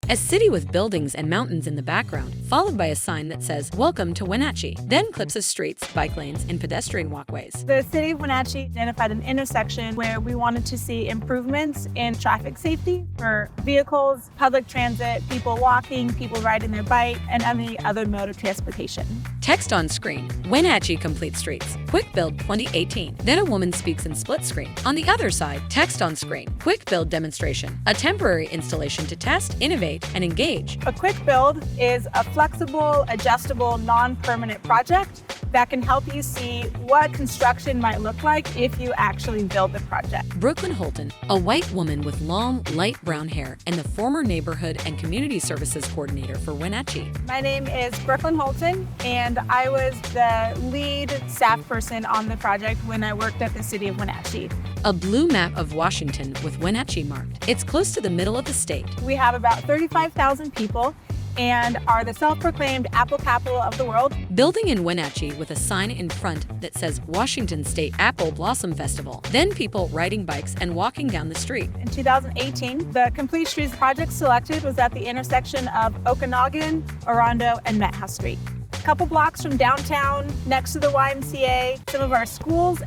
a city with buildings and mountains in the background, followed by a sign that says, "Welcome to Wenatchee." Then clips of streets, bike lanes, and pedestrian walkways. The city of Wenatchee identified an intersection where we wanted to see improvements in traffic safety for vehicles, public transit, people walking, people riding their bike, and any other mode of transportation. Text on screen, Wenatchee Complete Streets, Quick Build 2018. Then a woman speaks in split screen. On the other side, text on screen, Quick Build Demonstration, a temporary installation to test, innovate, and engage. A quick build is a flexible, adjustable, non-permanent project that can help you see what construction might look like if you actually build the project. Brooklyn Holton, a white woman with long, light brown hair and the former Neighborhood and Community Services Coordinator for Wenatchee. My name is Brooklyn Holton, and I was the lead staff person on the project when I worked at the city of Wenatchee. A blue map of Washington with Wenatchee marked. It's close to the middle of the state. We have about 35,000 people and are the self-proclaimed apple capital of the world. Building in Wenatchee with a sign in front that says Washington State Apple Blossom Festival. Then people riding bikes and walking down the street. In 2018, the Complete Streets project selected was at the intersection of Okanagan, Orondo, and Met House Street. A couple blocks from downtown, next to the YMCA, some of our schools,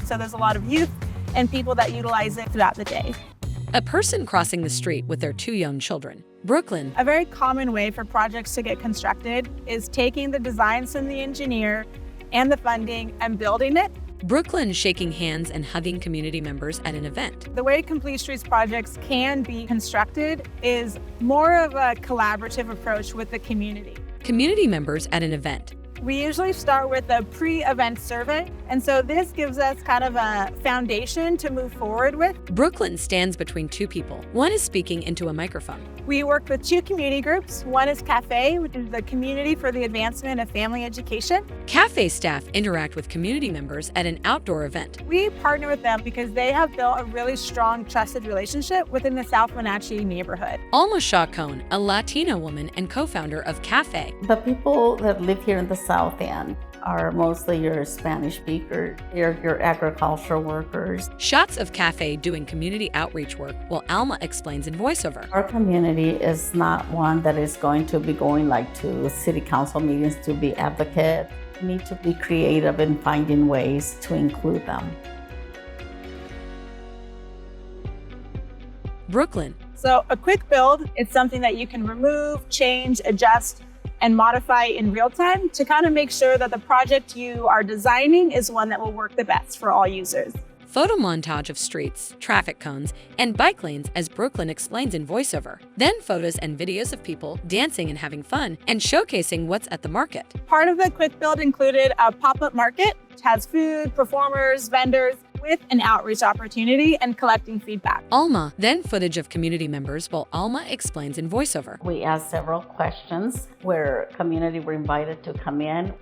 so there's a lot of youth and people that utilize it throughout the day. A person crossing the street with their 2 young children. Brooklyn. A very common way for projects to get constructed is taking the designs from the engineer and the funding and building it. Brooklyn shaking hands and hugging community members at an event. The way Complete Streets projects can be constructed is more of a collaborative approach with the community. Community members at an event. We usually start with a pre-event survey, and so this gives us kind of a foundation to move forward with. Brooklyn stands between 2 people. One is speaking into a microphone. We work with 2 community groups. One is CAFE, which is the Community for the Advancement of Family Education. CAFE staff interact with community members at an outdoor event. We partner with them because they have built a really strong, trusted relationship within the South Wenatchee neighborhood. Alma Shaw-Cohn, a Latina woman and co-founder of CAFE. The people that live here in the South End are mostly your Spanish speakers, your agricultural workers. Shots of CAFE doing community outreach work while Alma explains in voiceover. Our community is not one that is going to be going like to city council meetings to be advocate. We need to be creative in finding ways to include them. Brooklyn. So a quick build is something that you can remove, change, adjust, and modify in real time to kind of make sure that the project you are designing is one that will work the best for all users. Photo montage of streets, traffic cones, and bike lanes as Brooklyn explains in voiceover. Then photos and videos of people dancing and having fun and showcasing what's at the market. Part of the quick build included a pop-up market, which has food, performers, vendors, with an outreach opportunity and collecting feedback. Alma, then footage of community members while Alma explains in voiceover. We asked several questions where community were invited to come in.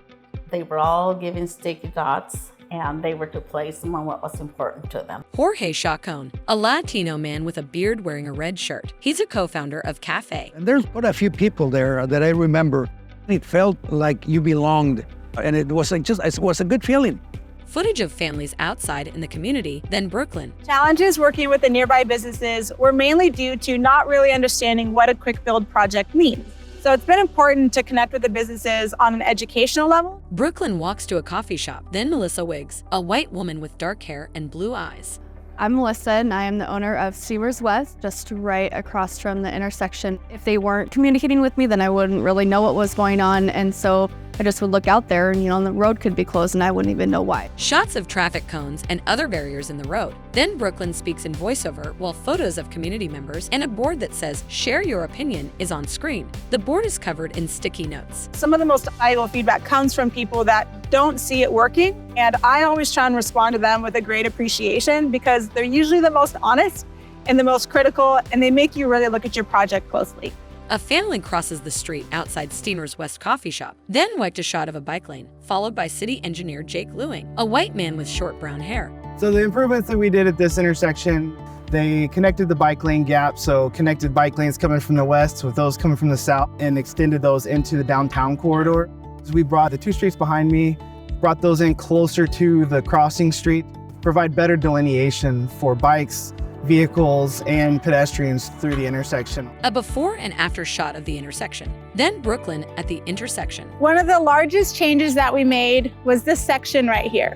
They were all given sticky dots and they were to place them on what was important to them. Jorge Chacon, a Latino man with a beard wearing a red shirt. He's a co-founder of CAFE. And there's quite a few people there that I remember. It felt like you belonged, and it was like it was a good feeling. Footage of families outside in the community, then Brooklyn. Challenges working with the nearby businesses were mainly due to not really understanding what a quick build project means. So it's been important to connect with the businesses on an educational level. Brooklyn walks to a coffee shop, then Melissa Wiggs, a white woman with dark hair and blue eyes. I'm Melissa, and I am the owner of Steamers West, just right across from the intersection. If they weren't communicating with me, then I wouldn't really know what was going on, and so I just would look out there and, the road could be closed and I wouldn't even know why. Shots of traffic cones and other barriers in the road. Then Brooklyn speaks in voiceover while photos of community members and a board that says, "Share your opinion" is on screen. The board is covered in sticky notes. Some of the most valuable feedback comes from people that don't see it working, and I always try and respond to them with a great appreciation because they're usually the most honest and the most critical, and they make you really look at your project closely. A family crosses the street outside Steamers West coffee shop, then wiped a shot of a bike lane, followed by city engineer Jake Lewing, a white man with short brown hair. So the improvements that we did at this intersection, they connected the bike lane gap, so connected bike lanes coming from the west with those coming from the south and extended those into the downtown corridor. So we brought the 2 streets behind me, brought those in closer to the crossing street, provide better delineation for bikes, vehicles, and pedestrians through the intersection. A before and after shot of the intersection. Then Brooklyn at the intersection. One of the largest changes that we made was this section right here.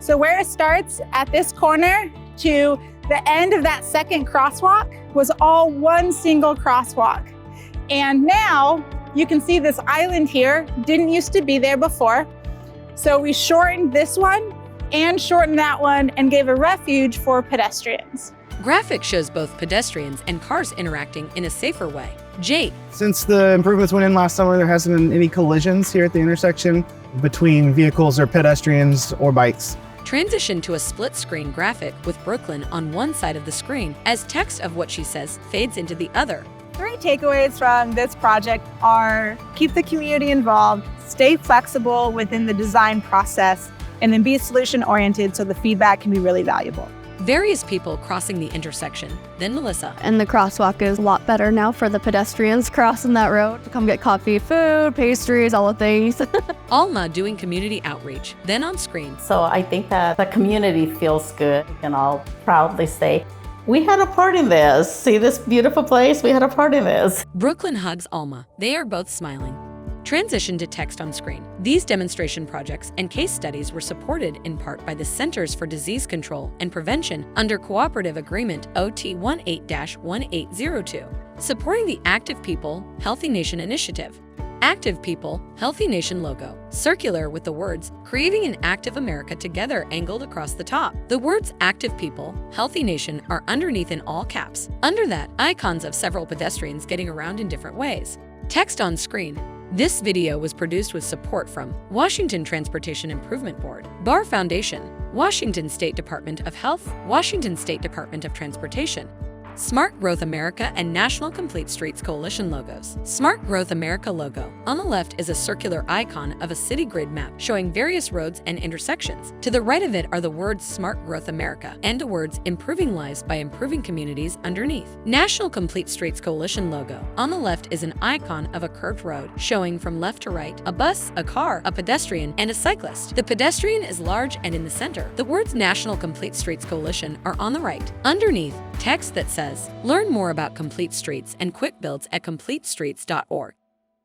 So where it starts at this corner to the end of that second crosswalk was all one single crosswalk. And now you can see this island here didn't used to be there before. So we shortened this one and shortened that one and gave a refuge for pedestrians. Graphic shows both pedestrians and cars interacting in a safer way. Jake. Since the improvements went in last summer, there hasn't been any collisions here at the intersection between vehicles or pedestrians or bikes. Transition to a split-screen graphic with Brooklyn on one side of the screen as text of what she says fades into the other. 3 takeaways from this project are keep the community involved, stay flexible within the design process, and then be solution-oriented so the feedback can be really valuable. Various people crossing the intersection. Then Melissa. And the crosswalk is a lot better now for the pedestrians crossing that road to come get coffee, food, pastries, all the things. Alma doing community outreach. Then on screen. So I think that the community feels good. We can all proudly say, we had a part in this. See this beautiful place? We had a part in this. Brooklyn hugs Alma. They are both smiling. Transition to text on screen. These demonstration projects and case studies were supported in part by the Centers for Disease Control and Prevention under Cooperative Agreement OT 18-1802, supporting the Active People, Healthy Nation initiative. Active People, Healthy Nation logo, circular with the words, creating an active America together angled across the top. The words Active People, Healthy Nation are underneath in all caps. Under that, icons of several pedestrians getting around in different ways. Text on screen. This video was produced with support from Washington Transportation Improvement Board, Barr Foundation, Washington State Department of Health, Washington State Department of Transportation, Smart Growth America and National Complete Streets Coalition logos. Smart Growth America logo. On the left is a circular icon of a city grid map showing various roads and intersections. To the right of it are the words Smart Growth America and the words Improving Lives by Improving Communities underneath. National Complete Streets Coalition logo. On the left is an icon of a curved road showing from left to right a bus, a car, a pedestrian, and a cyclist. The pedestrian is large and in the center. The words National Complete Streets Coalition are on the right. Underneath, text that says, learn more about Complete Streets and quick builds at completestreets.org.